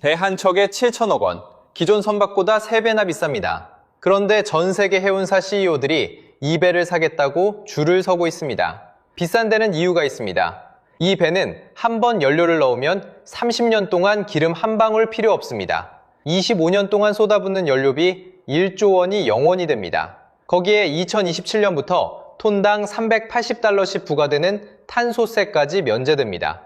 배 한 척에 7천억 원, 기존 선박보다 3배나 비쌉니다. 그런데 전 세계 해운사 CEO들이 이 배를 사겠다고 줄을 서고 있습니다. 비싼 데는 이유가 있습니다. 이 배는 한 번 연료를 넣으면 30년 동안 기름 한 방울 필요 없습니다. 25년 동안 쏟아붓는 연료비 1조 원이 영원이 됩니다. 거기에 2027년부터 톤당 380달러씩 부과되는 탄소세까지 면제됩니다.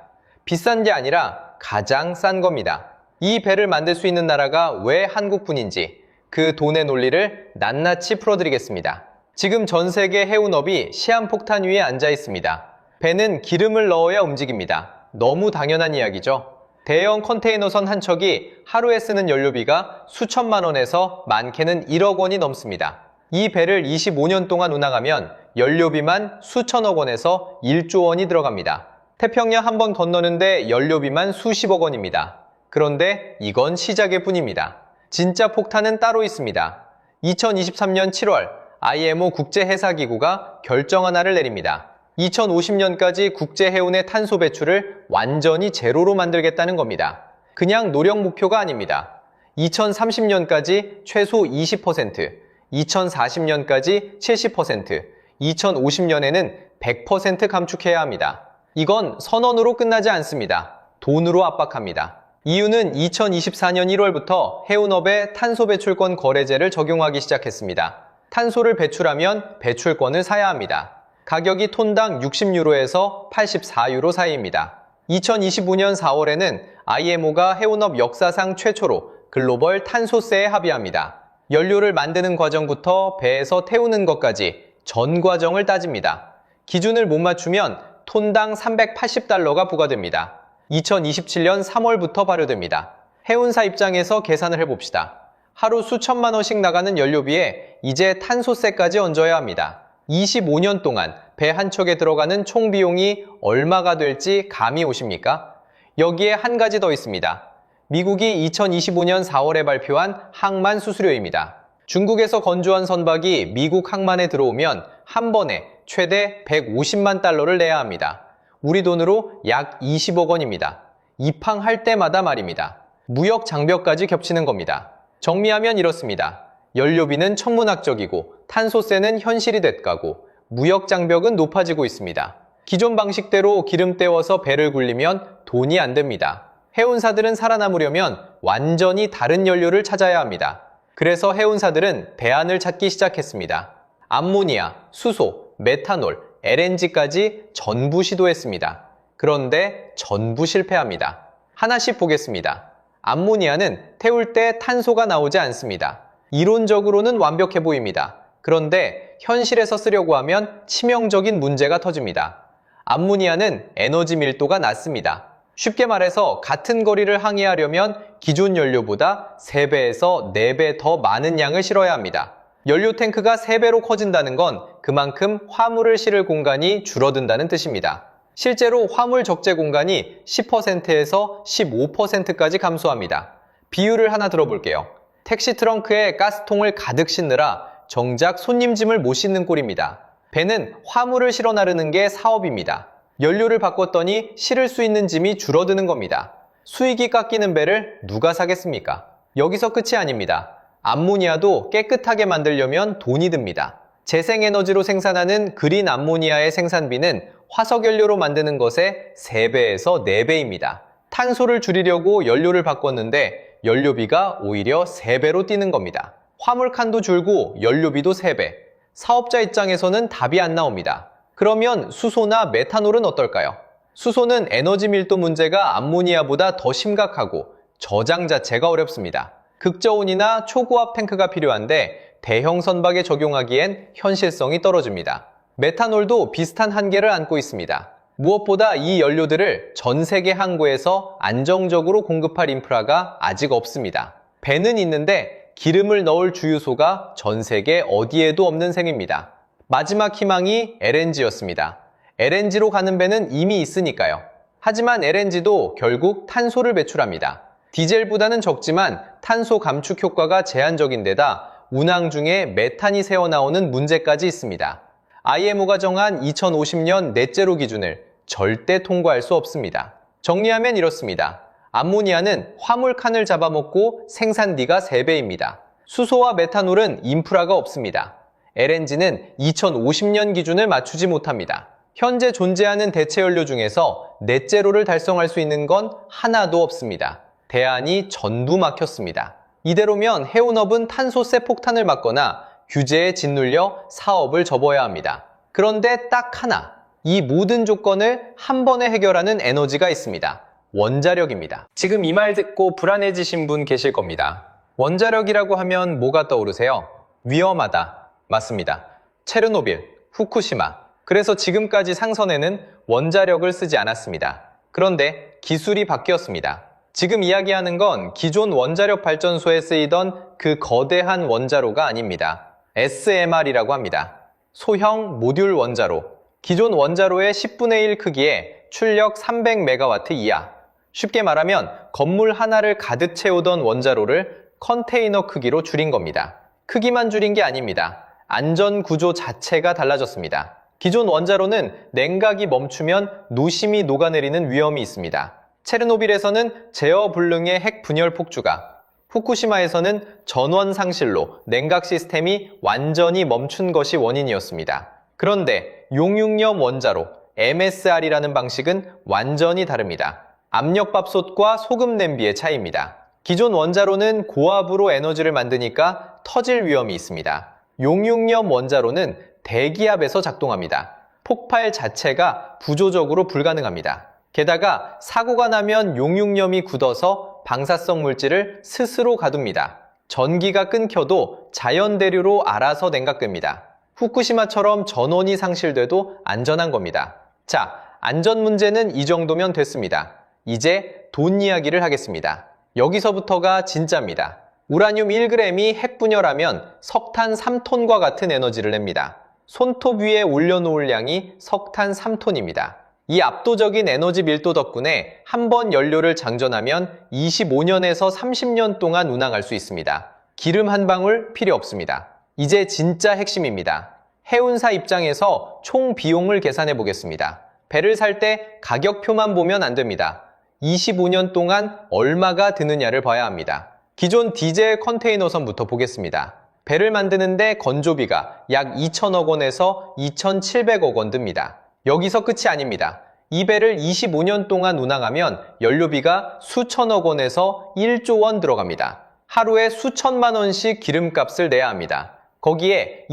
비싼 게 아니라 가장 싼 겁니다. 이 배를 만들 수 있는 나라가 왜 한국뿐인지 그 돈의 논리를 낱낱이 풀어드리겠습니다. 지금 전 세계 해운업이 시한폭탄 위에 앉아 있습니다. 배는 기름을 넣어야 움직입니다. 너무 당연한 이야기죠. 대형 컨테이너선 한 척이 하루에 쓰는 연료비가 수천만 원에서 많게는 1억 원이 넘습니다. 이 배를 25년 동안 운항하면 연료비만 수천억 원에서 1조 원이 들어갑니다. 태평양 한 번 건너는데 연료비만 수십억 원입니다. 그런데 이건 시작일 뿐입니다. 진짜 폭탄은 따로 있습니다. 2023년 7월 IMO 국제해사기구가 결정 하나를 내립니다. 2050년까지 국제해운의 탄소 배출을 완전히 제로로 만들겠다는 겁니다. 그냥 노력 목표가 아닙니다. 2030년까지 최소 20%, 2040년까지 70%, 2050년에는 100% 감축해야 합니다. 이건 선언으로 끝나지 않습니다. 돈으로 압박합니다. 이유는 2024년 1월부터 해운업에 탄소 배출권 거래제를 적용하기 시작했습니다. 탄소를 배출하면 배출권을 사야 합니다. 가격이 톤당 60유로에서 84유로 사이입니다. 2025년 4월에는 IMO가 해운업 역사상 최초로 글로벌 탄소세에 합의합니다. 연료를 만드는 과정부터 배에서 태우는 것까지 전 과정을 따집니다. 기준을 못 맞추면 톤당 380달러가 부과됩니다. 2027년 3월부터 발효됩니다. 해운사 입장에서 계산을 해봅시다. 하루 수천만 원씩 나가는 연료비에 이제 탄소세까지 얹어야 합니다. 25년 동안 배 한 척에 들어가는 총 비용이 얼마가 될지 감이 오십니까? 여기에 한 가지 더 있습니다. 미국이 2025년 4월에 발표한 항만 수수료입니다. 중국에서 건조한 선박이 미국 항만에 들어오면 한 번에 최대 150만 달러를 내야 합니다. 우리 돈으로 약 20억 원입니다. 입항할 때마다 말입니다. 무역 장벽까지 겹치는 겁니다. 정리하면 이렇습니다. 연료비는 천문학적이고 탄소세는 현실이 돼가고 무역 장벽은 높아지고 있습니다. 기존 방식대로 기름 때워서 배를 굴리면 돈이 안 됩니다. 해운사들은 살아남으려면 완전히 다른 연료를 찾아야 합니다. 그래서 해운사들은 대안을 찾기 시작했습니다. 암모니아, 수소, 메탄올, LNG까지 전부 시도했습니다. 그런데 전부 실패합니다. 하나씩 보겠습니다. 암모니아는 태울 때 탄소가 나오지 않습니다. 이론적으로는 완벽해 보입니다. 그런데 현실에서 쓰려고 하면 치명적인 문제가 터집니다. 암모니아는 에너지 밀도가 낮습니다. 쉽게 말해서 같은 거리를 항해하려면 기존 연료보다 3배에서 4배 더 많은 양을 실어야 합니다. 연료 탱크가 3배로 커진다는 건 그만큼 화물을 실을 공간이 줄어든다는 뜻입니다. 실제로 화물 적재 공간이 10%에서 15%까지 감소합니다. 비유를 하나 들어볼게요. 택시 트렁크에 가스통을 가득 싣느라 정작 손님 짐을 못 싣는 꼴입니다. 배는 화물을 실어 나르는 게 사업입니다. 연료를 바꿨더니 실을 수 있는 짐이 줄어드는 겁니다. 수익이 깎이는 배를 누가 사겠습니까? 여기서 끝이 아닙니다. 암모니아도 깨끗하게 만들려면 돈이 듭니다. 재생에너지로 생산하는 그린 암모니아의 생산비는 화석연료로 만드는 것의 3배에서 4배입니다. 탄소를 줄이려고 연료를 바꿨는데 연료비가 오히려 3배로 뛰는 겁니다. 화물칸도 줄고 연료비도 3배. 사업자 입장에서는 답이 안 나옵니다. 그러면 수소나 메탄올은 어떨까요? 수소는 에너지 밀도 문제가 암모니아보다 더 심각하고 저장 자체가 어렵습니다. 극저온이나 초고압 탱크가 필요한데 대형 선박에 적용하기엔 현실성이 떨어집니다. 메탄올도 비슷한 한계를 안고 있습니다. 무엇보다 이 연료들을 전 세계 항구에서 안정적으로 공급할 인프라가 아직 없습니다. 배는 있는데 기름을 넣을 주유소가 전 세계 어디에도 없는 셈입니다. 마지막 희망이 LNG였습니다. LNG로 가는 배는 이미 있으니까요. 하지만 LNG도 결국 탄소를 배출합니다. 디젤보다는 적지만 탄소 감축 효과가 제한적인 데다 운항 중에 메탄이 새어나오는 문제까지 있습니다. IMO가 정한 2050년 넷제로 기준을 절대 통과할 수 없습니다. 정리하면 이렇습니다. 암모니아는 화물칸을 잡아먹고 생산비가 3배입니다. 수소와 메탄올은 인프라가 없습니다. LNG는 2050년 기준을 맞추지 못합니다. 현재 존재하는 대체 연료 중에서 넷제로를 달성할 수 있는 건 하나도 없습니다. 대안이 전부 막혔습니다. 이대로면 해운업은 탄소세 폭탄을 맞거나 규제에 짓눌려 사업을 접어야 합니다. 그런데 딱 하나, 이 모든 조건을 한 번에 해결하는 에너지가 있습니다. 원자력입니다. 지금 이 말 듣고 불안해지신 분 계실 겁니다. 원자력이라고 하면 뭐가 떠오르세요? 위험하다. 맞습니다. 체르노빌, 후쿠시마. 그래서 지금까지 상선에는 원자력을 쓰지 않았습니다. 그런데 기술이 바뀌었습니다. 지금 이야기하는 건 기존 원자력 발전소에 쓰이던 그 거대한 원자로가 아닙니다. SMR이라고 합니다. 소형 모듈 원자로. 기존 원자로의 10분의 1 크기에 출력 300메가와트 이하. 쉽게 말하면 건물 하나를 가득 채우던 원자로를 컨테이너 크기로 줄인 겁니다. 크기만 줄인 게 아닙니다. 안전 구조 자체가 달라졌습니다. 기존 원자로는 냉각이 멈추면 노심이 녹아내리는 위험이 있습니다. 체르노빌에서는 제어 불능의 핵 분열 폭주가, 후쿠시마에서는 전원 상실로 냉각 시스템이 완전히 멈춘 것이 원인이었습니다. 그런데 용융염 원자로, MSR이라는 방식은 완전히 다릅니다. 압력밥솥과 소금 냄비의 차이입니다. 기존 원자로는 고압으로 에너지를 만드니까 터질 위험이 있습니다. 용융염 원자로는 대기압에서 작동합니다. 폭발 자체가 구조적으로 불가능합니다. 게다가 사고가 나면 용융염이 굳어서 방사성 물질을 스스로 가둡니다. 전기가 끊겨도 자연대류로 알아서 냉각됩니다. 후쿠시마처럼 전원이 상실돼도 안전한 겁니다. 자, 안전 문제는 이 정도면 됐습니다. 이제 돈 이야기를 하겠습니다. 여기서부터가 진짜입니다. 우라늄 1g이 핵분열하면 석탄 3톤과 같은 에너지를 냅니다. 손톱 위에 올려놓을 양이 석탄 3톤입니다. 이 압도적인 에너지 밀도 덕분에 한 번 연료를 장전하면 25년에서 30년 동안 운항할 수 있습니다. 기름 한 방울 필요 없습니다. 이제 진짜 핵심입니다. 해운사 입장에서 총 비용을 계산해 보겠습니다. 배를 살 때 가격표만 보면 안 됩니다. 25년 동안 얼마가 드느냐를 봐야 합니다. 기존 디젤 컨테이너선부터 보겠습니다. 배를 만드는데 건조비가 약 2천억 원에서 2,700억 원 듭니다. 여기서 끝이 아닙니다. 이 배를 25년 동안 운항하면 연료비가 수천억 원에서 1조 원 들어갑니다. 하루에 수천만 원씩 기름값을 내야 합니다. 거기에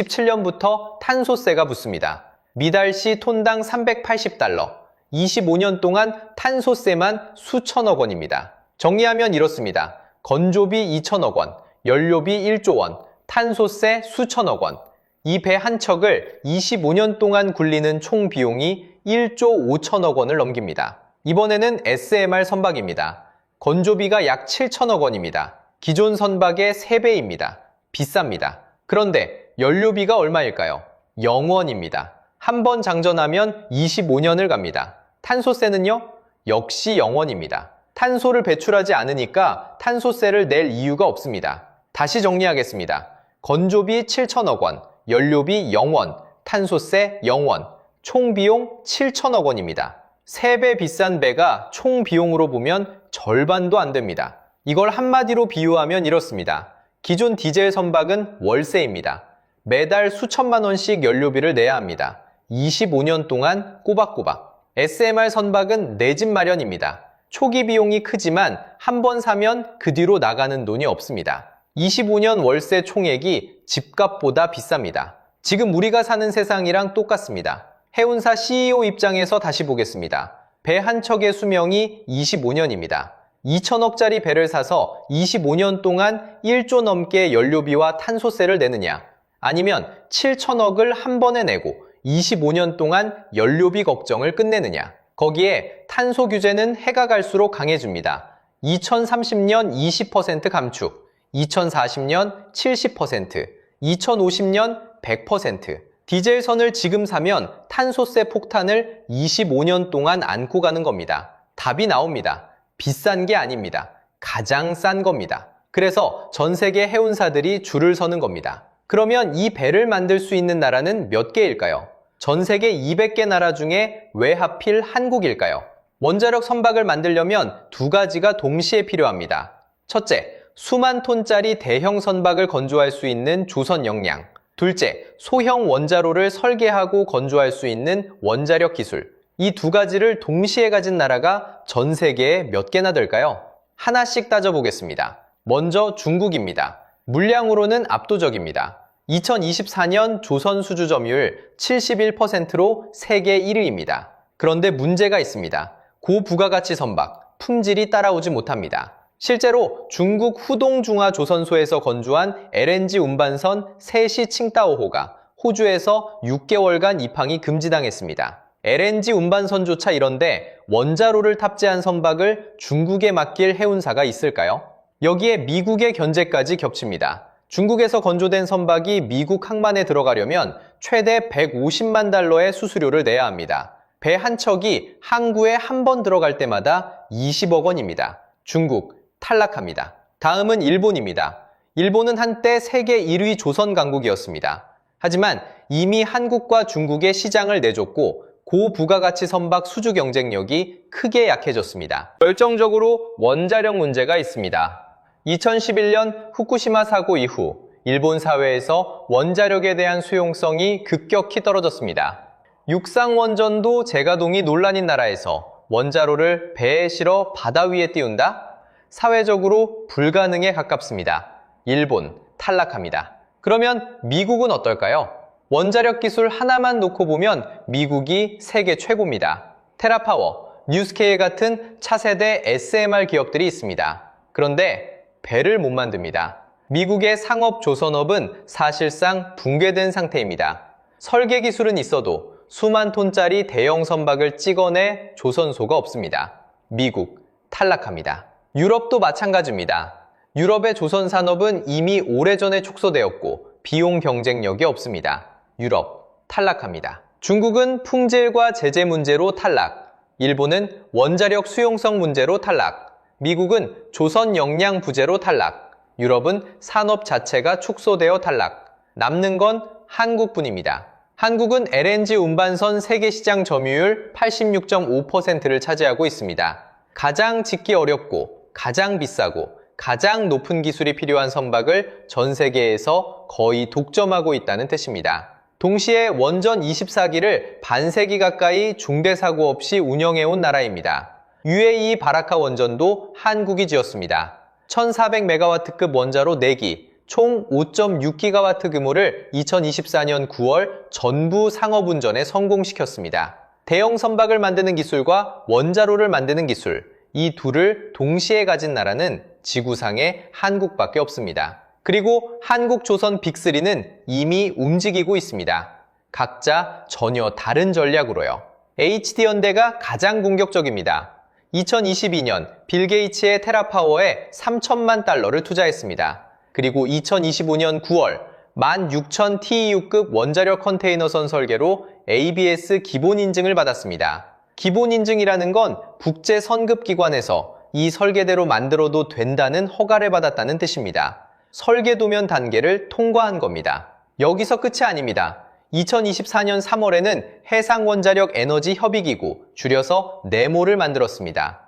2027년부터 탄소세가 붙습니다. 미달시 톤당 380달러. 25년 동안 탄소세만 수천억 원입니다. 정리하면 이렇습니다. 건조비 2천억 원, 연료비 1조 원, 탄소세 수천억 원. 이 배 한 척을 25년 동안 굴리는 총 비용이 1조 5천억 원을 넘깁니다. 이번에는 SMR 선박입니다. 건조비가 약 7천억 원입니다. 기존 선박의 3배입니다. 비쌉니다. 그런데 연료비가 얼마일까요? 0원입니다. 한 번 장전하면 25년을 갑니다. 탄소세는요? 역시 0원입니다. 탄소를 배출하지 않으니까 탄소세를 낼 이유가 없습니다. 다시 정리하겠습니다. 건조비 7천억 원, 연료비 0원, 탄소세 0원, 총 비용 7천억 원입니다. 3배 비싼 배가 총 비용으로 보면 절반도 안 됩니다. 이걸 한마디로 비유하면 이렇습니다. 기존 디젤 선박은 월세입니다. 매달 수천만 원씩 연료비를 내야 합니다. 25년 동안 꼬박꼬박. SMR 선박은 내 집 마련입니다. 초기 비용이 크지만 한 번 사면 그 뒤로 나가는 돈이 없습니다. 25년 월세 총액이 집값보다 비쌉니다. 지금 우리가 사는 세상이랑 똑같습니다. 해운사 CEO 입장에서 다시 보겠습니다. 배 한 척의 수명이 25년입니다. 2천억짜리 배를 사서 25년 동안 1조 넘게 연료비와 탄소세를 내느냐, 아니면 7천억을 한 번에 내고 25년 동안 연료비 걱정을 끝내느냐. 거기에 탄소 규제는 해가 갈수록 강해집니다. 2030년 20% 감축, 2040년 70%, 2050년 100%. 디젤선을 지금 사면 탄소세 폭탄을 25년 동안 안고 가는 겁니다. 답이 나옵니다. 비싼 게 아닙니다. 가장 싼 겁니다. 그래서 전 세계 해운사들이 줄을 서는 겁니다. 그러면 이 배를 만들 수 있는 나라는 몇 개일까요? 전 세계 200개 나라 중에 왜 하필 한국일까요? 원자력 선박을 만들려면 두 가지가 동시에 필요합니다. 첫째, 수만 톤짜리 대형 선박을 건조할 수 있는 조선 역량. 둘째, 소형 원자로를 설계하고 건조할 수 있는 원자력 기술. 이 두 가지를 동시에 가진 나라가 전 세계에 몇 개나 될까요? 하나씩 따져보겠습니다. 먼저 중국입니다. 물량으로는 압도적입니다. 2024년 조선 수주 점유율 71%로 세계 1위입니다. 그런데 문제가 있습니다. 고부가가치 선박, 품질이 따라오지 못합니다. 실제로 중국 후동중화 조선소에서 건조한 LNG 운반선 세시 칭따오호가 호주에서 6개월간 입항이 금지당했습니다. LNG 운반선조차 이런데 원자로를 탑재한 선박을 중국에 맡길 해운사가 있을까요? 여기에 미국의 견제까지 겹칩니다. 중국에서 건조된 선박이 미국 항만에 들어가려면 최대 150만 달러의 수수료를 내야 합니다. 배 한 척이 항구에 한 번 들어갈 때마다 20억 원입니다. 중국, 탈락합니다. 다음은 일본입니다. 일본은 한때 세계 1위 조선 강국이었습니다. 하지만 이미 한국과 중국의 시장을 내줬고 고부가가치 선박 수주 경쟁력이 크게 약해졌습니다. 결정적으로 원자력 문제가 있습니다. 2011년 후쿠시마 사고 이후 일본 사회에서 원자력에 대한 수용성이 급격히 떨어졌습니다. 육상원전도 재가동이 논란인 나라에서 원자로를 배에 실어 바다 위에 띄운다? 사회적으로 불가능에 가깝습니다. 일본, 탈락합니다. 그러면 미국은 어떨까요? 원자력 기술 하나만 놓고 보면 미국이 세계 최고입니다. 테라파워, 뉴스케일 같은 차세대 SMR 기업들이 있습니다. 그런데 배를 못 만듭니다. 미국의 상업조선업은 사실상 붕괴된 상태입니다. 설계 기술은 있어도 수만 톤짜리 대형 선박을 찍어내 조선소가 없습니다. 미국, 탈락합니다. 유럽도 마찬가지입니다. 유럽의 조선 산업은 이미 오래전에 축소되었고 비용 경쟁력이 없습니다. 유럽, 탈락합니다. 중국은 품질과 제재 문제로 탈락, 일본은 원자력 수용성 문제로 탈락, 미국은 조선 역량 부재로 탈락, 유럽은 산업 자체가 축소되어 탈락. 남는 건 한국뿐입니다. 한국은 LNG 운반선 세계시장 점유율 86.5%를 차지하고 있습니다. 가장 짓기 어렵고 가장 비싸고 가장 높은 기술이 필요한 선박을 전 세계에서 거의 독점하고 있다는 뜻입니다. 동시에 원전 24기를 반세기 가까이 중대사고 없이 운영해온 나라입니다. UAE 바라카 원전도 한국이 지었습니다. 1400메가와트급 원자로 4기, 총 5.6기가와트 규모를 2024년 9월 전부 상업운전에 성공시켰습니다. 대형 선박을 만드는 기술과 원자로를 만드는 기술, 이 둘을 동시에 가진 나라는 지구상에 한국밖에 없습니다. 그리고 한국 조선 빅3는 이미 움직이고 있습니다. 각자 전혀 다른 전략으로요. HD현대가 가장 공격적입니다. 2022년 빌 게이츠의 테라파워에 3천만 달러를 투자했습니다. 그리고 2025년 9월 16,000 TEU급 원자력 컨테이너선 설계로 ABS 기본 인증을 받았습니다. 기본 인증이라는 건 국제 선급기관에서 이 설계대로 만들어도 된다는 허가를 받았다는 뜻입니다. 설계도면 단계를 통과한 겁니다. 여기서 끝이 아닙니다. 2024년 3월에는 해상원자력 에너지 협의기구, 줄여서 네모를 만들었습니다.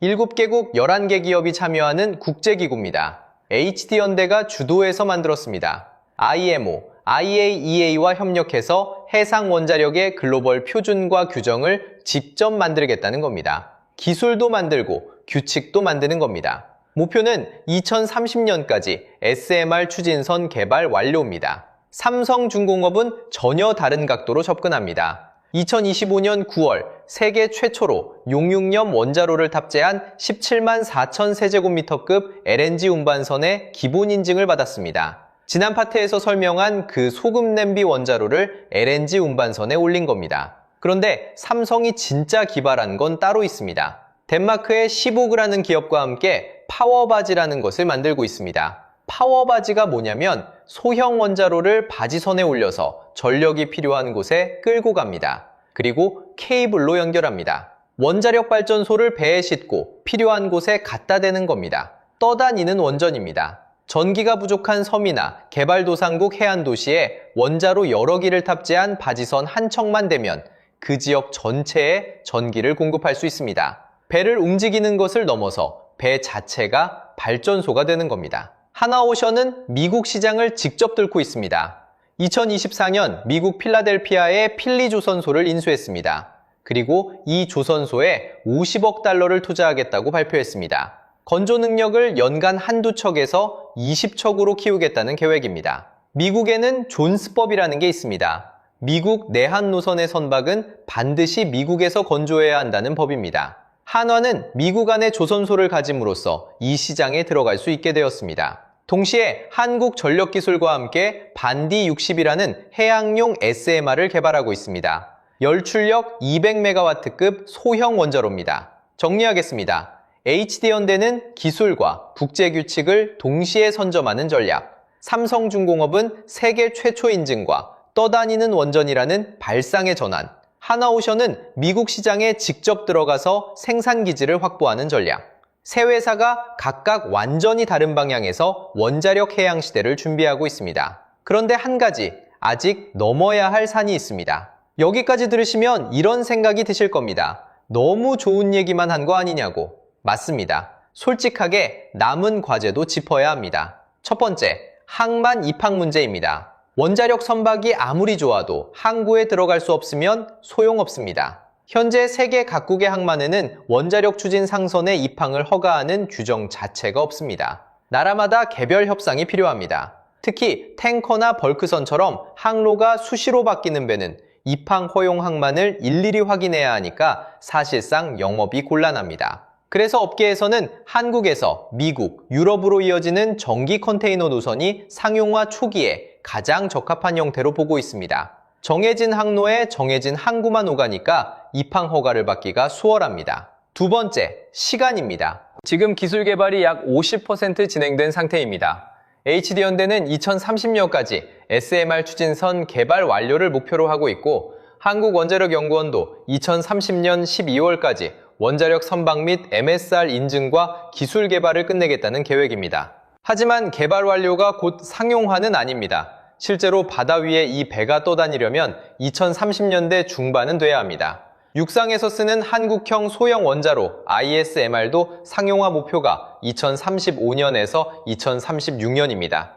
7개국 11개 기업이 참여하는 국제기구입니다. HD현대가 주도해서 만들었습니다. IMO, IAEA와 협력해서 해상원자력의 글로벌 표준과 규정을 직접 만들겠다는 겁니다. 기술도 만들고 규칙도 만드는 겁니다. 목표는 2030년까지 SMR 추진선 개발 완료입니다. 삼성중공업은 전혀 다른 각도로 접근합니다. 2025년 9월 세계 최초로 용융염 원자로를 탑재한 17만 4천 세제곱미터급 LNG 운반선의 기본 인증을 받았습니다. 지난 파트에서 설명한 그 소금 냄비 원자로를 LNG 운반선에 올린 겁니다. 그런데 삼성이 진짜 기발한 건 따로 있습니다. 덴마크의 시보그라는 기업과 함께 파워바지라는 것을 만들고 있습니다. 파워바지가 뭐냐면 소형 원자로를 바지선에 올려서 전력이 필요한 곳에 끌고 갑니다. 그리고 케이블로 연결합니다. 원자력 발전소를 배에 싣고 필요한 곳에 갖다 대는 겁니다. 떠다니는 원전입니다. 전기가 부족한 섬이나 개발도상국 해안도시에 원자로 여러 기를 탑재한 바지선 한 척만 되면 그 지역 전체에 전기를 공급할 수 있습니다. 배를 움직이는 것을 넘어서 배 자체가 발전소가 되는 겁니다. 하나오션은 미국 시장을 직접 뚫고 있습니다. 2024년 미국 필라델피아에 필리 조선소를 인수했습니다. 그리고 이 조선소에 50억 달러를 투자하겠다고 발표했습니다. 건조 능력을 연간 한두 척에서 20척으로 키우겠다는 계획입니다. 미국에는 존스법이라는 게 있습니다. 미국 내한 노선의 선박은 반드시 미국에서 건조해야 한다는 법입니다. 한화는 미국 안에 조선소를 가짐으로써 이 시장에 들어갈 수 있게 되었습니다. 동시에 한국전력기술과 함께 반디 60이라는 해양용 SMR을 개발하고 있습니다. 열출력 200메가와트급 소형 원자로입니다. 정리하겠습니다. HD현대는 기술과 국제규칙을 동시에 선점하는 전략, 삼성중공업은 세계 최초 인증과 떠다니는 원전이라는 발상의 전환, 하나오션은 미국 시장에 직접 들어가서 생산기지를 확보하는 전략, 세 회사가 각각 완전히 다른 방향에서 원자력 해양 시대를 준비하고 있습니다. 그런데 한 가지, 아직 넘어야 할 산이 있습니다. 여기까지 들으시면 이런 생각이 드실 겁니다. 너무 좋은 얘기만 한 거 아니냐고. 맞습니다. 솔직하게 남은 과제도 짚어야 합니다. 첫 번째, 항만 입항 문제입니다. 원자력 선박이 아무리 좋아도 항구에 들어갈 수 없으면 소용없습니다. 현재 세계 각국의 항만에는 원자력 추진 상선의 입항을 허가하는 규정 자체가 없습니다. 나라마다 개별 협상이 필요합니다. 특히 탱커나 벌크선처럼 항로가 수시로 바뀌는 배는 입항 허용 항만을 일일이 확인해야 하니까 사실상 영업이 곤란합니다. 그래서 업계에서는 한국에서 미국, 유럽으로 이어지는 전기 컨테이너 노선이 상용화 초기에 가장 적합한 형태로 보고 있습니다. 정해진 항로에 정해진 항구만 오가니까 입항 허가를 받기가 수월합니다. 두 번째, 시간입니다. 지금 기술 개발이 약 50% 진행된 상태입니다. HD현대는 2030년까지 SMR 추진선 개발 완료를 목표로 하고 있고 한국원자력연구원도 2030년 12월까지 원자력 선박 및 MSR 인증과 기술 개발을 끝내겠다는 계획입니다. 하지만 개발 완료가 곧 상용화는 아닙니다. 실제로 바다 위에 이 배가 떠다니려면 2030년대 중반은 돼야 합니다. 육상에서 쓰는 한국형 소형 원자로 ISMR도 상용화 목표가 2035년에서 2036년입니다.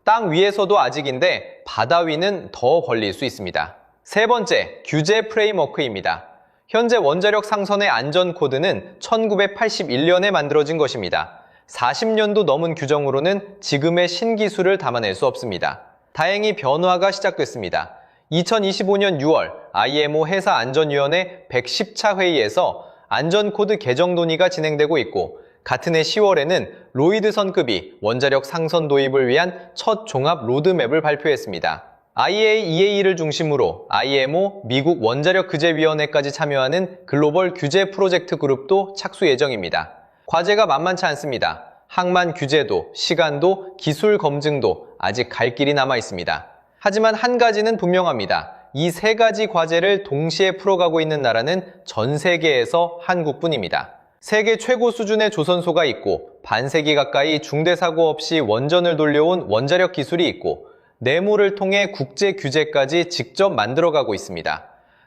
땅 위에서도 아직인데 바다 위는 더 걸릴 수 있습니다. 세 번째, 규제 프레임워크입니다. 현재 원자력 상선의 안전 코드는 1981년에 만들어진 것입니다. 40년도 넘은 규정으로는 지금의 신기술을 담아낼 수 없습니다. 다행히 변화가 시작됐습니다. 2025년 6월 IMO 해사안전위원회 110차 회의에서 안전코드 개정 논의가 진행되고 있고 같은 해 10월에는 로이드 선급이 원자력 상선 도입을 위한 첫 종합 로드맵을 발표했습니다. IAEA를 중심으로 IMO 미국 원자력 규제위원회까지 참여하는 글로벌 규제 프로젝트 그룹도 착수 예정입니다. 과제가 만만치 않습니다. 항만 규제도, 시간도, 기술 검증도 아직 갈 길이 남아 있습니다. 하지만 한 가지는 분명합니다. 이 세 가지 과제를 동시에 풀어가고 있는 나라는 전 세계에서 한국뿐입니다. 세계 최고 수준의 조선소가 있고 반세기 가까이 중대사고 없이 원전을 돌려온 원자력 기술이 있고 내무를 통해 국제 규제까지 직접 만들어가고 있습니다.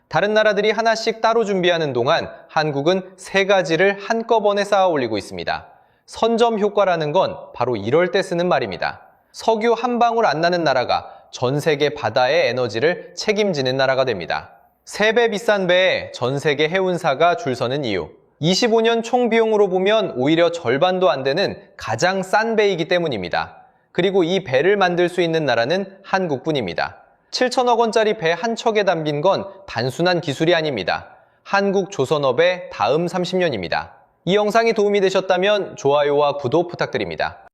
다른 나라들이 하나씩 따로 준비하는 동안 한국은 세 가지를 한꺼번에 쌓아 올리고 있습니다. 선점 효과라는 건 바로 이럴 때 쓰는 말입니다. 석유 한 방울 안 나는 나라가 전 세계 바다의 에너지를 책임지는 나라가 됩니다. 3배 비싼 배에 전 세계 해운사가 줄 서는 이유. 25년 총 비용으로 보면 오히려 절반도 안 되는 가장 싼 배이기 때문입니다. 그리고 이 배를 만들 수 있는 나라는 한국뿐입니다. 7천억 원짜리 배 한 척에 담긴 건 단순한 기술이 아닙니다. 한국 조선업의 다음 30년입니다. 이 영상이 도움이 되셨다면 좋아요와 구독 부탁드립니다.